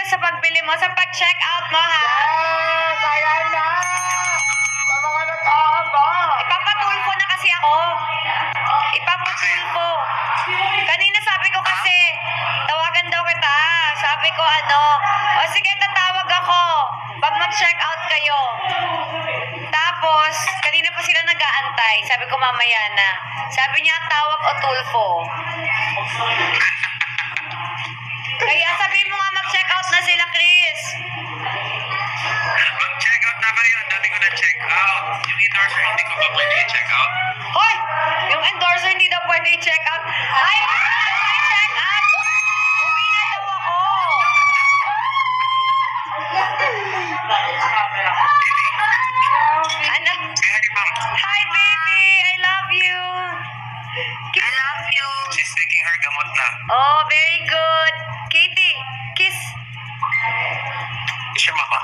sa pagbili mo, sa pag-check out mo, ha? Yes! Ayan na! Sa mga nag-aamba! Ipapatulfo na kasi ako. Ipapatulfo. Kanina sabi ko kasi, tawagan daw kita. Sabi ko o sige, tatawag ako pag mag-check out kayo. Tapos, kanina pa sila nag-aantay. Sabi ko mamaya na. Sabi niya, tawag o tulfo. Kaya sabi mo nga mag-check out na sila, Chris. Mag-check out na kayo. Dati ko na-check out. Yung endorser, hindi ko pa pwede i-check out. Hoy! Yung endorser hindi daw pwede i-check out. Ay! I-check out! Uwi na daw ako. Anak. Kaya bang, Hi, baby! I love you. I love you. She's taking her gamot na. Oh, very good. Katie, kiss. Siya mama.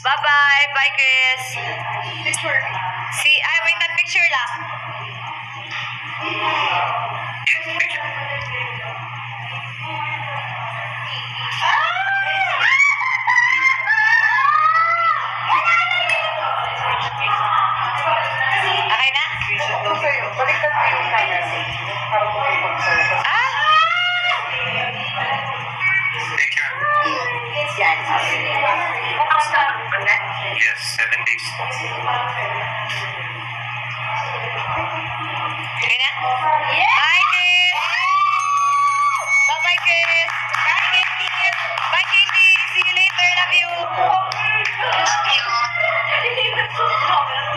Bye-bye. Bye, Chris.